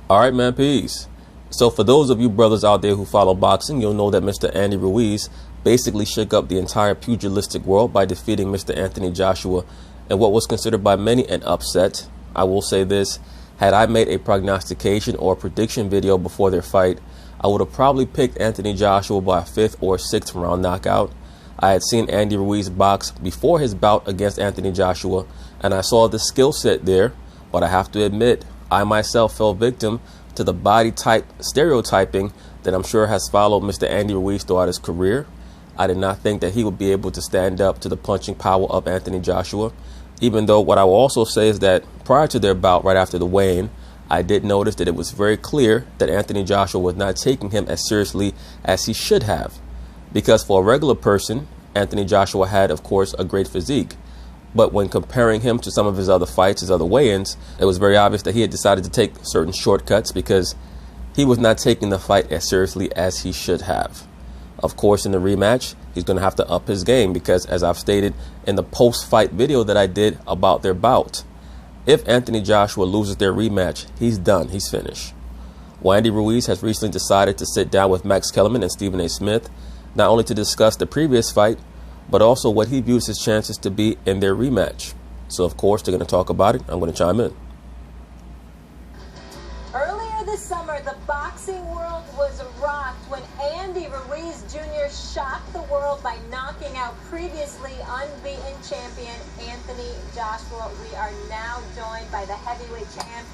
All right, man, peace. So for those of you brothers out there who follow boxing, you'll know that Mr. Andy Ruiz basically shook up the entire pugilistic world by defeating Mr. Anthony Joshua in what was considered by many an upset. I will say this, had I made a prognostication or a prediction video before their fight, I would have probably picked Anthony Joshua by a 5th or 6th round knockout. I had seen Andy Ruiz box before his bout against Anthony Joshua, and I saw the skill set there, but I have to admit, I myself fell victim to the body type stereotyping that I'm sure has followed Mr. Andy Ruiz throughout his career. I did not think that he would be able to stand up to the punching power of Anthony Joshua, even though what I will also say is that prior to their bout right after the weigh-in, I did notice that it was very clear that Anthony Joshua was not taking him as seriously as he should have. Because for a regular person, Anthony Joshua had, of course, a great physique. But when comparing him to some of his other fights, his other weigh-ins, it was very obvious that he had decided to take certain shortcuts because he was not taking the fight as seriously as he should have. Of course, in the rematch, he's going to have to up his game because, as I've stated in the post-fight video that I did about their bout, if Anthony Joshua loses their rematch, he's done. He's finished. Well, Andy Ruiz has recently decided to sit down with Max Kellerman and Stephen A. Smith, not only to discuss the previous fight, but also what he views his chances to be in their rematch. So, of course, they're going to talk about it. I'm going to chime in. Earlier this summer, the boxing world was rocked when Andy Ruiz Jr. shocked the world by knocking out previously unbeaten champion Anthony Joshua. We are now joined by the heavyweight champ.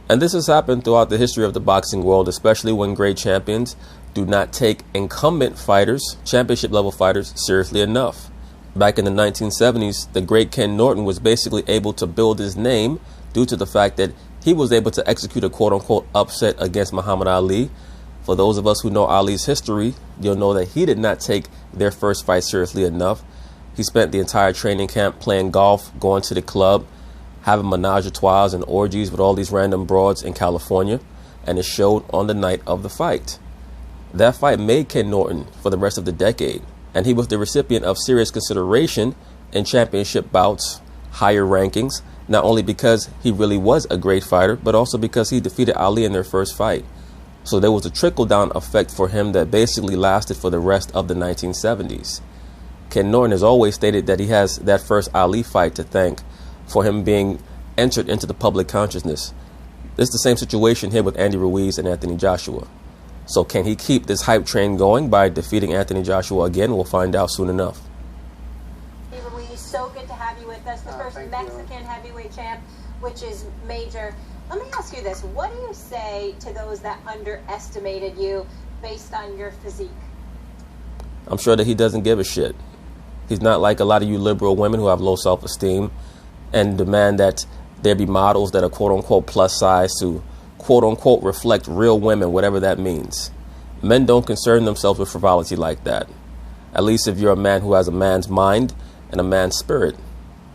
And this has happened throughout the history of the boxing world, especially when great champions do not take incumbent fighters, championship level fighters, seriously enough. Back in the 1970s, the great Ken Norton was basically able to build his name due to the fact that he was able to execute a quote-unquote upset against Muhammad Ali. For those of us who know Ali's history, you'll know that he did not take their first fight seriously enough. He spent the entire training camp playing golf, going to the club, having menage a trois and orgies with all these random broads in California, and it showed on the night of the fight. That fight made Ken Norton for the rest of the decade, and he was the recipient of serious consideration in championship bouts, higher rankings, not only because he really was a great fighter, but also because he defeated Ali in their first fight. So there was a trickle-down effect for him that basically lasted for the rest of the 1970s. Ken Norton has always stated that he has that first Ali fight to thank for him being entered into the public consciousness. It's the same situation here with Andy Ruiz and Anthony Joshua. So can he keep this hype train going by defeating Anthony Joshua again? We'll find out soon enough. Andy Ruiz, so good to have you with us. The first Mexican heavyweight champ, which is major. Let me ask you this. What do you say to those that underestimated you based on your physique? I'm sure that he doesn't give a shit. He's not like a lot of you liberal women who have low self-esteem and demand that there be models that are quote-unquote plus size to quote-unquote reflect real women, whatever that means. Men don't concern themselves with frivolity like that. At least if you're a man who has a man's mind and a man's spirit.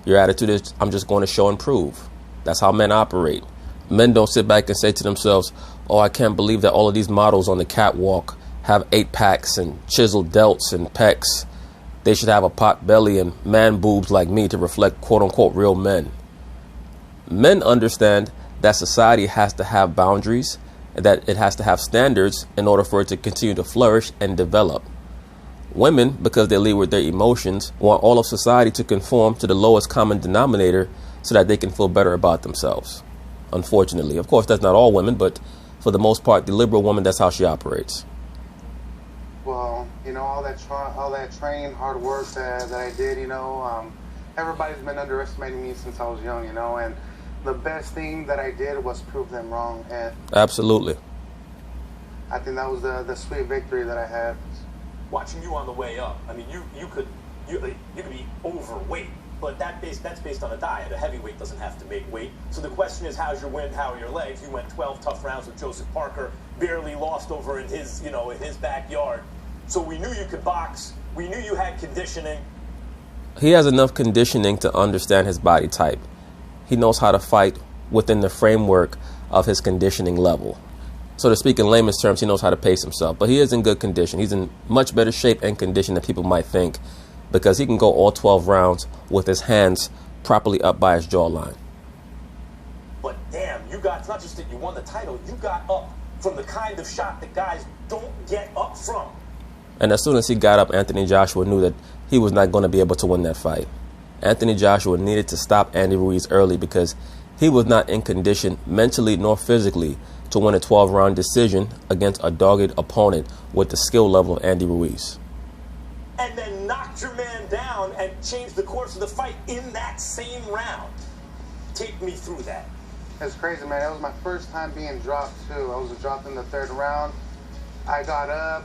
Your attitude is, I'm just going to show and prove. That's how men operate. Men don't sit back and say to themselves, oh, I can't believe that all of these models on the catwalk have 8-packs and chiseled delts and pecs. They should have a pot belly and man boobs like me to reflect quote-unquote real men. Men understand that society has to have boundaries and that it has to have standards in order for it to continue to flourish and develop. Women, because they lead with their emotions, want all of society to conform to the lowest common denominator so that they can feel better about themselves. Unfortunately, of course, that's not all women, but for the most part, the liberal woman, that's how she operates. Well, you know, all that training, hard work that I did, you know, everybody's been underestimating me since I was young, you know, and the best thing that I did was prove them wrong. And absolutely. I think that was the sweet victory that I had. Watching you on the way up, I mean, you could be overweight, but that's based on a diet. A heavyweight doesn't have to make weight. So the question is, how's your wind? How are your legs? You went 12 tough rounds with Joseph Parker, barely lost over in his backyard. So we knew you could box. We knew you had conditioning. He has enough conditioning to understand his body type. He knows how to fight within the framework of his conditioning level. So to speak in layman's terms, he knows how to pace himself. But he is in good condition. He's in much better shape and condition than people might think, because he can go all 12 rounds with his hands properly up by his jawline. But damn, you it's not just that you won the title, you got up from the kind of shot that guys don't get up from. And as soon as he got up, Anthony Joshua knew that he was not going to be able to win that fight. Anthony Joshua needed to stop Andy Ruiz early because he was not in condition mentally nor physically to win a 12-round decision against a dogged opponent with the skill level of Andy Ruiz. And then knocked your man down and changed the course of the fight in that same round. Take me through that. It's crazy, man. It was my first time being dropped, too. I was dropped in the 3rd round. I got up.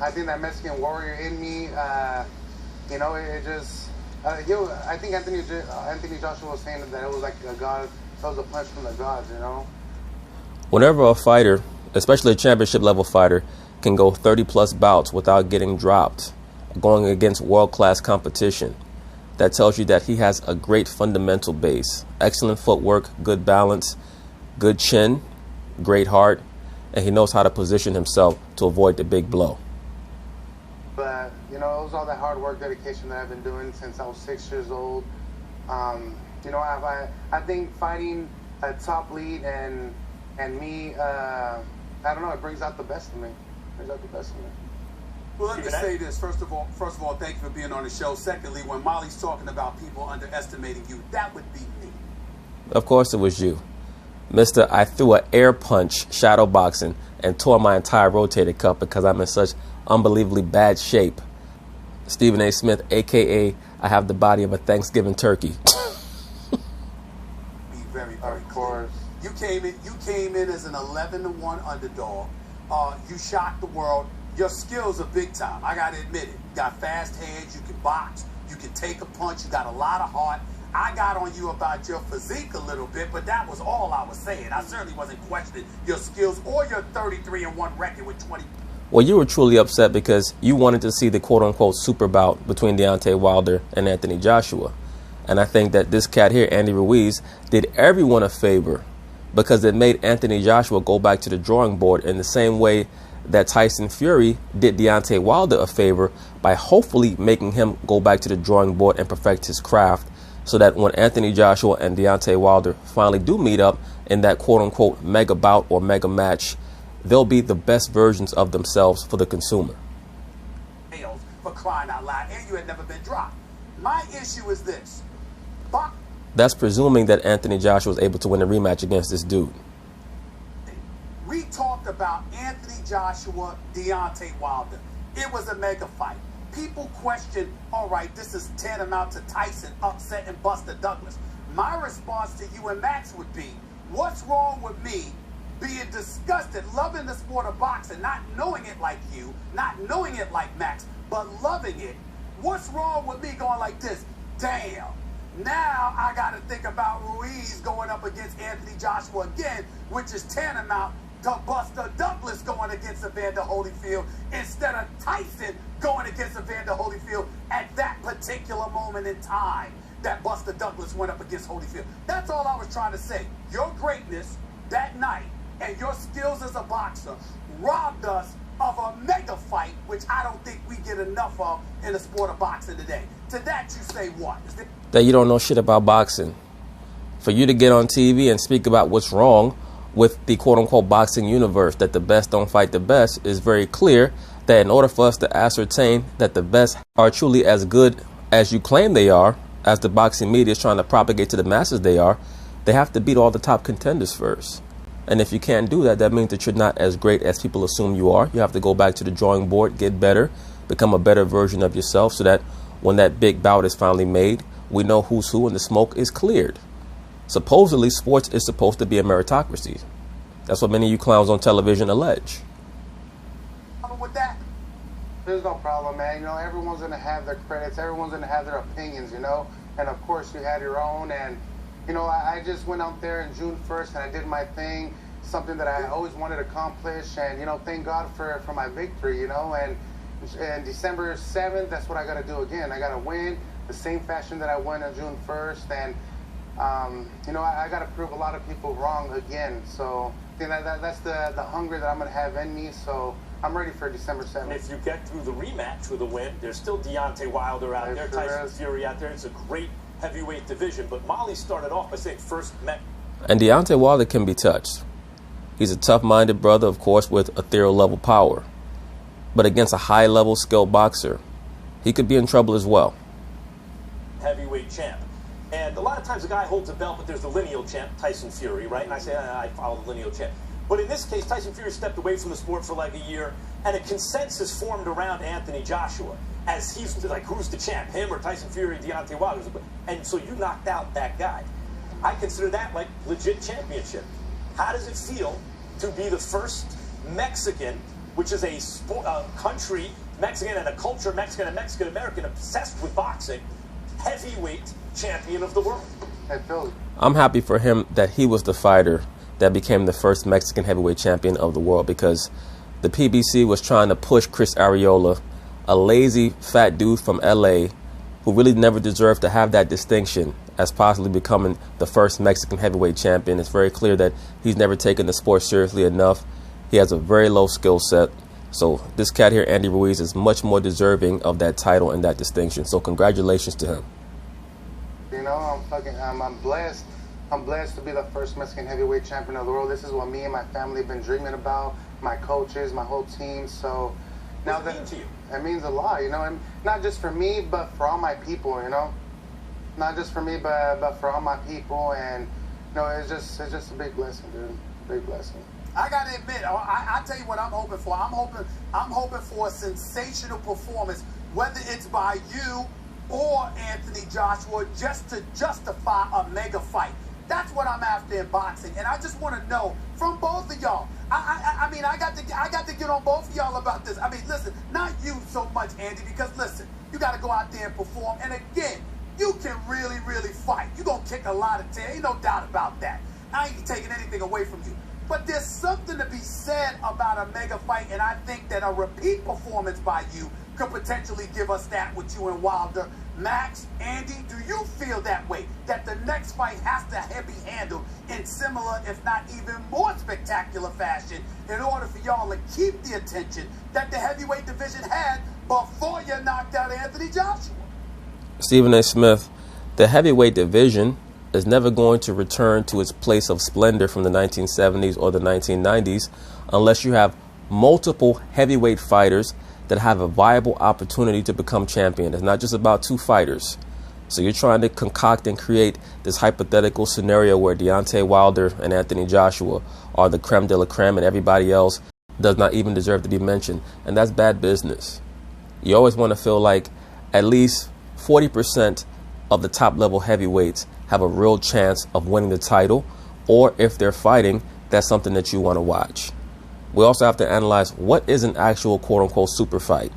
I think that Mexican warrior in me, you know, it just... I think Anthony Joshua was saying that it was like a god. It was a punch from the gods, you know? Whenever a fighter, especially a championship-level fighter, can go 30-plus bouts without getting dropped, going against world-class competition, that tells you that he has a great fundamental base. Excellent footwork, good balance, good chin, great heart, and he knows how to position himself to avoid the big blow. But, you know, it was all that hard work, dedication that I've been doing since I was 6 years old. You know, I think fighting a top lead and me, I don't know, it brings out the best in me. Well, let me say this. First of all, thank you for being on the show. Secondly, when Molly's talking about people underestimating you, that would be me. Of course it was you. Mister, I threw an air punch shadow boxing and tore my entire rotator cuff because I'm in such unbelievably bad shape. Stephen A. Smith, a.k.a. I have the body of a Thanksgiving turkey. Be very, very clear. You came in as an 11-1 underdog. You shocked the world. Your skills are big time. I got to admit it. You got fast hands. You can box. You can take a punch. You got a lot of heart. I got on you about your physique a little bit, but that was all I was saying. I certainly wasn't questioning your skills or your 33-1 record with 20. Well, you were truly upset because you wanted to see the quote-unquote super bout between Deontay Wilder and Anthony Joshua. And I think that this cat here, Andy Ruiz, did everyone a favor because it made Anthony Joshua go back to the drawing board in the same way that Tyson Fury did Deontay Wilder a favor by hopefully making him go back to the drawing board and perfect his craft so that when Anthony Joshua and Deontay Wilder finally do meet up in that quote-unquote mega bout or mega match, they'll be the best versions of themselves for the consumer. For crying out loud, and you had never been dropped. My issue is this. That's presuming that Anthony Joshua was able to win a rematch against this dude. We talked about Anthony Joshua, Deontay Wilder. It was a mega fight. People question, all right, this is tantamount to Tyson upsetting Buster Douglas. My response to you and Max would be, what's wrong with me being disgusted, loving the sport of boxing, not knowing it like you, not knowing it like Max, but loving it? What's wrong with me going like this? Damn. Now I got to think about Ruiz going up against Anthony Joshua again, which is tantamount to Buster Douglas going against Evander Holyfield instead of Tyson going against Evander Holyfield at that particular moment in time that Buster Douglas went up against Holyfield. That's all I was trying to say. Your greatness that night and your skills as a boxer robbed us of a mega fight, which I don't think we get enough of in the sport of boxing today. To that you say what? That you don't know shit about boxing. For you to get on TV and speak about what's wrong with the quote-unquote boxing universe, that the best don't fight the best, is very clear that in order for us to ascertain that the best are truly as good as you claim they are, as the boxing media is trying to propagate to the masses they are, they have to beat all the top contenders first. And if you can't do that, that means that you're not as great as people assume you are. You have to go back to the drawing board, get better, become a better version of yourself so that when that big bout is finally made, we know who's who and the smoke is cleared. Supposedly, sports is supposed to be a meritocracy. That's what many of you clowns on television allege. With that, there's no problem, man. You know, everyone's going to have their credits. Everyone's going to have their opinions, you know. And, of course, you had your own. And, you know, I just went out there in June 1st and I did my thing, something that I always wanted to accomplish. And, you know, thank God for my victory, you know. And December 7th, that's what I got to do again. I got to win the same fashion that I won on June 1st. And, you know, I got to prove a lot of people wrong again. So I think that's the hunger that I'm going to have in me. So I'm ready for December 7th. And if you get through the rematch with a win, there's still Deontay Wilder out there, Tyson Fury out there. It's a great heavyweight division. But Molly started off by saying first met. And Deontay Wilder can be touched. He's a tough-minded brother, of course, with ethereal-level power. But against a high-level skilled boxer, he could be in trouble as well. Heavyweight champ. And a lot of times a guy holds a belt, but there's the lineal champ, Tyson Fury, right? And I say, I follow the lineal champ. But in this case, Tyson Fury stepped away from the sport for like a year, and a consensus formed around Anthony Joshua as he's like, who's the champ, him or Tyson Fury, Deontay Wilder? And so you knocked out that guy. I consider that like legit championship. How does it feel to be the first Mexican, which is a country, Mexican and a culture, Mexican and Mexican-American, obsessed with boxing, heavyweight champion of the world? I'm happy for him that he was the fighter that became the first Mexican heavyweight champion of the world, because the PBC was trying to push Chris Arreola, a lazy, fat dude from LA who really never deserved to have that distinction, as possibly becoming the first Mexican heavyweight champion. It's very clear that he's never taken the sport seriously enough. He has a very low skill set. So this cat here, Andy Ruiz, is much more deserving of that title and that distinction. So congratulations to him. You know, I'm blessed. I'm blessed to be the first Mexican heavyweight champion of the world. This is what me and my family have been dreaming about, my coaches, my whole team. So now that mean to you? It means a lot, you know, and not just for me, but for all my people, you know. Not just for me, but for all my people. And you know, it's just a big blessing, dude. Big blessing. I gotta admit, I tell you what I'm hoping for. I'm hoping for a sensational performance, whether it's by you or Anthony Joshua, just to justify a mega fight. That's what I'm after in boxing, and I just want to know from both of y'all. I mean, I got to get on both of y'all about this. I mean, listen, not you so much, Andy, because listen, you got to go out there and perform. And again, you can really, really fight. You gonna kick a lot of tail, ain't no doubt about that. I ain't taking anything away from you. But there's something to be said about a mega fight, and I think that a repeat performance by you could potentially give us that with you and Wilder. Max, Andy, do you feel that way? That the next fight has to be handled in similar, if not even more spectacular fashion in order for y'all to keep the attention that the heavyweight division had before you knocked out Anthony Joshua? Stephen A. Smith, the heavyweight division is never going to return to its place of splendor from the 1970s or the 1990s unless you have multiple heavyweight fighters that have a viable opportunity to become champion. It's not just about two fighters. So you're trying to concoct and create this hypothetical scenario where Deontay Wilder and Anthony Joshua are the creme de la creme and everybody else does not even deserve to be mentioned. And that's bad business. You always want to feel like at least 40% of the top level heavyweights have a real chance of winning the title, or if they're fighting, that's something that you want to watch. We also have to analyze what is an actual quote-unquote super fight.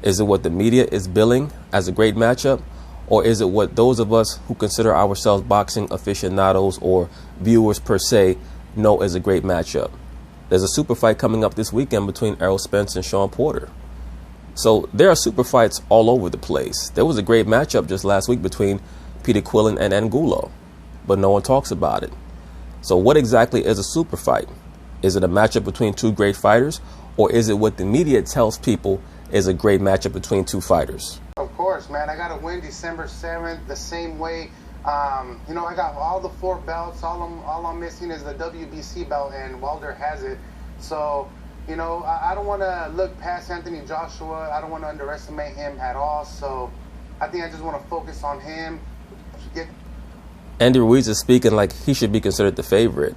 Is it what the media is billing as a great matchup, or is it what those of us who consider ourselves boxing aficionados or viewers per se know as a great matchup? There's a super fight coming up this weekend between Errol Spence and Sean Porter. So there are super fights all over the place. There was a great matchup just last week between Peter Quillen and Angulo, but no one talks about it. So what exactly is a super fight? Is it a matchup between two great fighters, or is it what the media tells people is a great matchup between two fighters? Of course, man. I got to win December 7th the same way. You know, I got all the 4 belts. All I'm missing is the WBC belt, and Wilder has it. So, you know, I don't want to look past Anthony Joshua. I don't want to underestimate him at all. So I think I just want to focus on him. Andy Ruiz is speaking like he should be considered the favorite.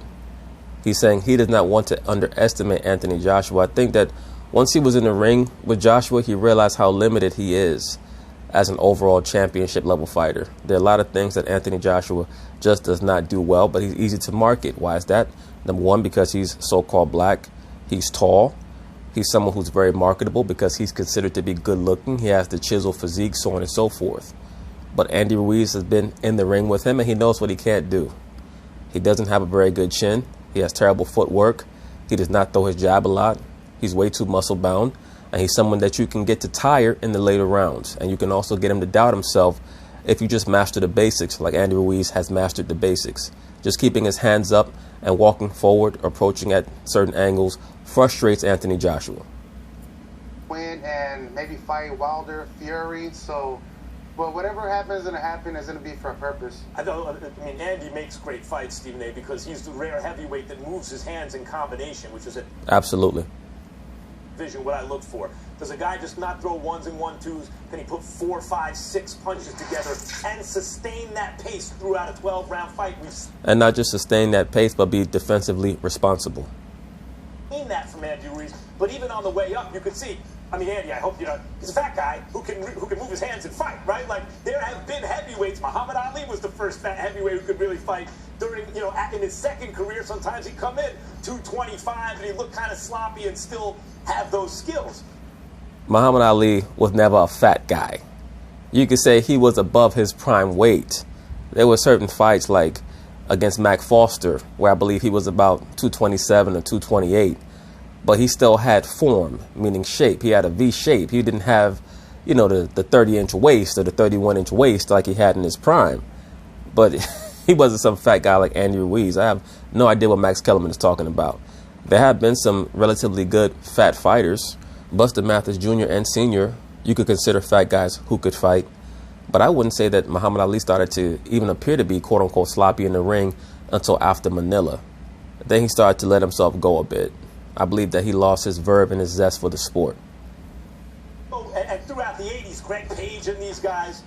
He's saying he does not want to underestimate Anthony Joshua. I think that once he was in the ring with Joshua, he realized how limited he is as an overall championship level fighter. There are a lot of things that Anthony Joshua just does not do well, but he's easy to market. Why is that? Number one, because he's so-called black. He's tall. He's someone who's very marketable because he's considered to be good looking. He has the chiseled physique, so on and so forth. But Andy Ruiz has been in the ring with him, and he knows what he can't do. He doesn't have a very good chin. He has terrible footwork. He does not throw his jab a lot. He's way too muscle bound. And he's someone that you can get to tire in the later rounds. And you can also get him to doubt himself if you just master the basics, like Andy Ruiz has mastered the basics. Just keeping his hands up and walking forward, approaching at certain angles, frustrates Anthony Joshua. Win and maybe fight Wilder, Fury. So, Well, whatever happens going to happen is going to be for a purpose. I mean, Andy makes great fights, Stephen A., because he's the rare heavyweight that moves his hands in combination, which is a Absolutely. vision what I look for. Does a guy just not throw ones and 1-2s? Can he put 4, 5, 6 punches together and sustain that pace throughout a 12-round fight? We've And not just sustain that pace, but be defensively responsible. seen that from Andy Ruiz. But even on the way up, you could see. I mean, Andy, I hope you know he's a fat guy who can move his hands and fight, right? Like there have been heavyweights. Muhammad Ali was the first fat heavyweight who could really fight during, in his second career. Sometimes he'd come in 225 and he'd look kind of sloppy and still have those skills. Muhammad Ali was never a fat guy. You could say he was above his prime weight. There were certain fights like against Mac Foster where I believe he was about 227 or 228. But he still had form, meaning shape. He had a V shape. He didn't have, the 30-inch waist or the 31-inch waist like he had in his prime. But he wasn't some fat guy like Andy Ruiz. I have no idea what Max Kellerman is talking about. There have been some relatively good fat fighters. Buster Mathis Jr. and Sr., you could consider fat guys who could fight. But I wouldn't say that Muhammad Ali started to even appear to be quote-unquote sloppy in the ring until after Manila. Then he started to let himself go a bit. I believe that he lost his verve and his zest for the sport. Oh, and throughout the 80s, Greg Page and these guys.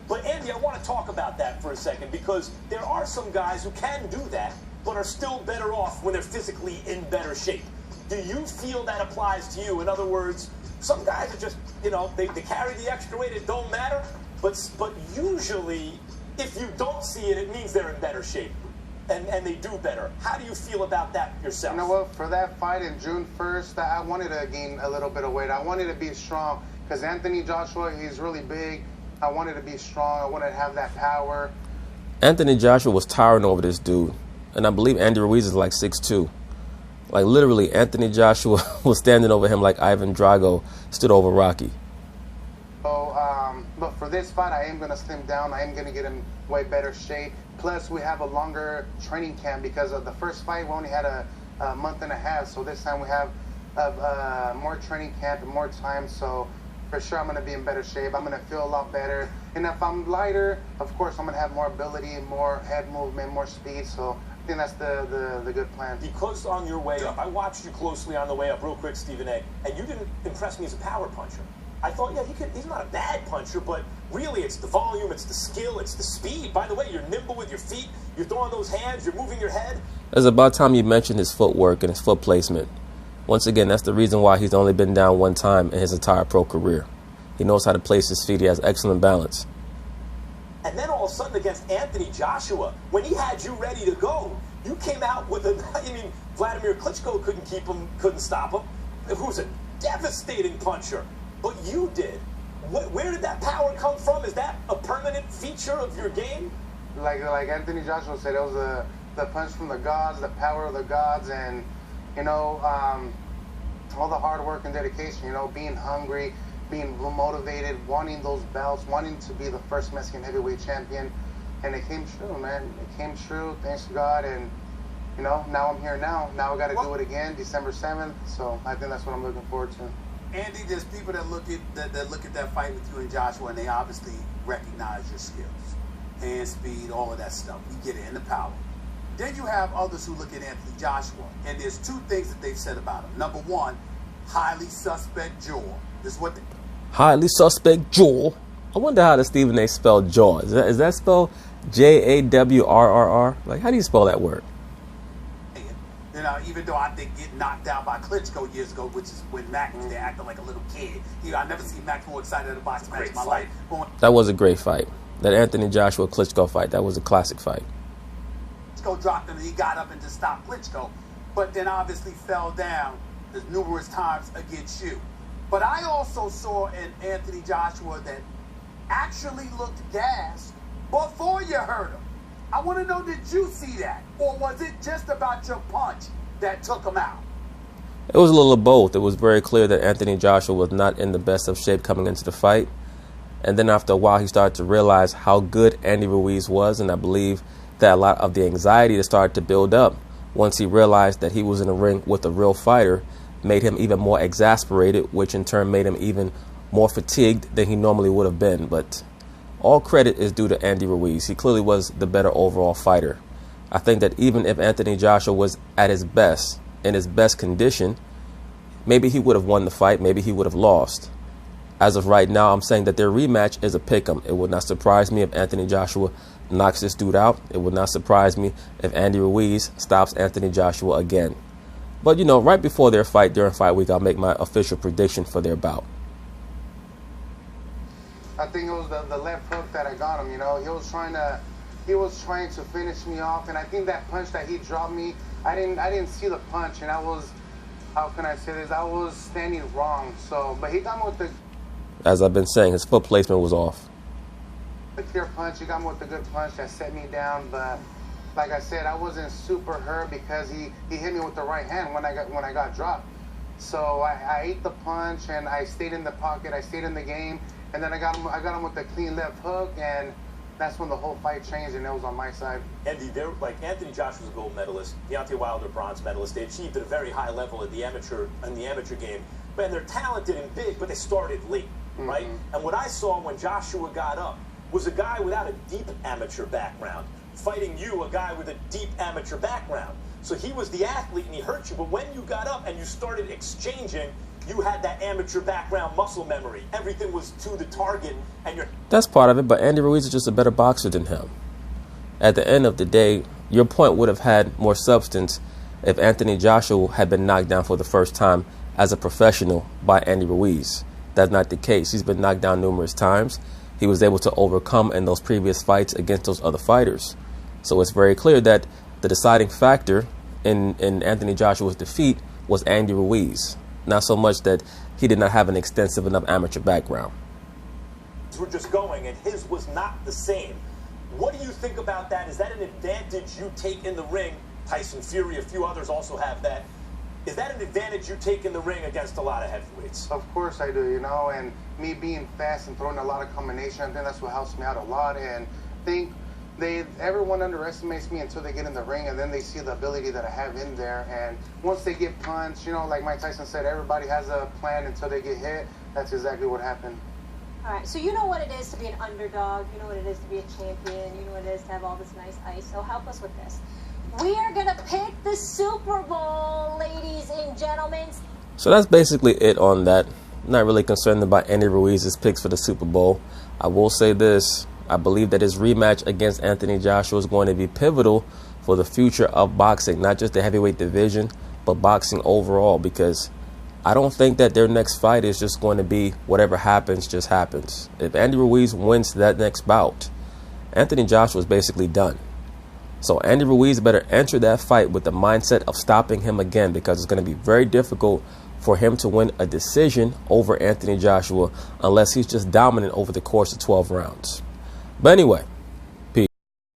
But Andy, I want to talk about that for a second because there are some guys who can do that but are still better off when they're physically in better shape. Do you feel that applies to you? In other words, some guys are just, they carry the extra weight, it don't matter. But usually, if you don't see it, it means they're in better shape. And they do better. How do you feel about that yourself? You know what? For that fight in June 1st, I wanted to gain a little bit of weight. I wanted to be strong because Anthony Joshua, he's really big. I wanted to be strong. I wanted to have that power. Anthony Joshua was towering over this dude. And I believe Andy Ruiz is like 6'2". Like literally, Anthony Joshua was standing over him like Ivan Drago stood over Rocky. So, but for this fight, I am going to slim down. I am going to get in way better shape. Plus, we have a longer training camp because of the first fight, we only had a month and a half. So this time we have more training camp and more time. So for sure, I'm going to be in better shape. I'm going to feel a lot better. And if I'm lighter, of course, I'm going to have more ability, more head movement, more speed. So I think that's the good plan. Because on your way up, I watched you closely on the way up, real quick, Stephen A., and you didn't impress me as a power puncher. I thought, he's not a bad puncher, but really it's the volume, it's the skill, it's the speed. By the way, you're nimble with your feet, you're throwing those hands, you're moving your head. It's about time you mentioned his footwork and his foot placement. Once again, that's the reason why he's only been down one time in his entire pro career. He knows how to place his feet. He has excellent balance. And then all of a sudden against Anthony Joshua, when he had you ready to go, you came out with Vladimir Klitschko couldn't stop him, who's a devastating puncher. But you did. Where did that power come from? Is that a permanent feature of your game? Like Anthony Joshua said, it was the punch from the gods, the power of the gods, and all the hard work and dedication. Being hungry, being motivated, wanting those belts, wanting to be the first Mexican heavyweight champion, and it came true, man. It came true, thanks to God, and now I'm here now. Now I got to do it again, December 7th. So I think that's what I'm looking forward to. Andy, there's people that look at that fight with you and Joshua, and they obviously recognize your skills, hand speed, all of that stuff. We get it, in the power. Then you have others who look at Anthony Joshua, and there's two things that they've said about him. Number one, highly suspect jaw. This is what they... Highly suspect jaw. I wonder how the Stephen A. spelled jaw. Is that spelled Jawrrr? Like, how do you spell that word? Even though I think getting knocked out by Klitschko years ago, which is when Mac was there acting like a little kid. I never seen Mac more excited at a boxing match in my life. That was a great fight. That Anthony Joshua Klitschko fight, that was a classic fight. Klitschko dropped him and he got up and just stopped Klitschko, but then obviously fell down numerous times against you. But I also saw in Anthony Joshua that actually looked gassed before you hurt him. I want to know, did you see that? Or was it just about your punch that took him out? It was a little of both. It was very clear that Anthony Joshua was not in the best of shape coming into the fight. And then after a while, he started to realize how good Andy Ruiz was. And I believe that a lot of the anxiety that started to build up once he realized that he was in a ring with a real fighter made him even more exasperated, which in turn made him even more fatigued than he normally would have been. But all credit is due to Andy Ruiz. He clearly was the better overall fighter. I think that even if Anthony Joshua was at his best, in his best condition, maybe he would have won the fight, maybe he would have lost. As of right now, I'm saying that their rematch is a pick'em. It would not surprise me if Anthony Joshua knocks this dude out. It would not surprise me if Andy Ruiz stops Anthony Joshua again. But, you know, right before their fight, during fight week, I'll make my official prediction for their bout. I think it was the left hook that I got him, you know. He was trying to finish me off, and I think that punch that he dropped me, I didn't see the punch, and I was, how can I say this, I was standing wrong. So, but he got me with the, as I've been saying, his foot placement was off. The clear punch, he got me with the good punch that set me down, but like I said, I wasn't super hurt because he hit me with the right hand when I got dropped. So I ate the punch and I stayed in the pocket, I stayed in the game, and then I got him with the clean left hook, and that's when the whole fight changed and it was on my side. Andy, like Anthony Joshua's a gold medalist, Deontay Wilder bronze medalist. They achieved at a very high level in the amateur game. Man, they're talented and big, but they started late, right? And what I saw when Joshua got up was a guy without a deep amateur background fighting you, a guy with a deep amateur background. So he was the athlete and he hurt you, but when you got up and you started exchanging, you had that amateur background muscle memory. Everything was to the target, and you're... That's part of it, but Andy Ruiz is just a better boxer than him. At the end of the day, your point would have had more substance if Anthony Joshua had been knocked down for the first time as a professional by Andy Ruiz. That's not the case. He's been knocked down numerous times. He was able to overcome in those previous fights against those other fighters. So it's very clear that the deciding factor in Anthony Joshua's defeat was Andy Ruiz. Not so much that he did not have an extensive enough amateur background. We're just going, and his was not the same. What do you think about that? Is that an advantage you take in the ring? Tyson Fury, a few others also have that. Is that an advantage you take in the ring against a lot of heavyweights? Of course I do, you know, and me being fast and throwing a lot of combination, I think that's what helps me out a lot. And I think everyone underestimates me until they get in the ring, and then they see the ability that I have in there. And once they get punched, you know, like Mike Tyson said, everybody has a plan until they get hit. That's exactly what happened. All right, so you know what it is to be an underdog. You know what it is to be a champion. You know what it is to have all this nice ice. So help us with this. We are going to pick the Super Bowl, ladies and gentlemen. So that's basically it on that. Not really concerned about Andy Ruiz's picks for the Super Bowl. I will say this. I believe that his rematch against Anthony Joshua is going to be pivotal for the future of boxing, not just the heavyweight division, but boxing overall, because I don't think that their next fight is just going to be whatever happens, just happens. If Andy Ruiz wins that next bout, Anthony Joshua is basically done. So Andy Ruiz better enter that fight with the mindset of stopping him again, because it's going to be very difficult for him to win a decision over Anthony Joshua unless he's just dominant over the course of 12 rounds. But anyway,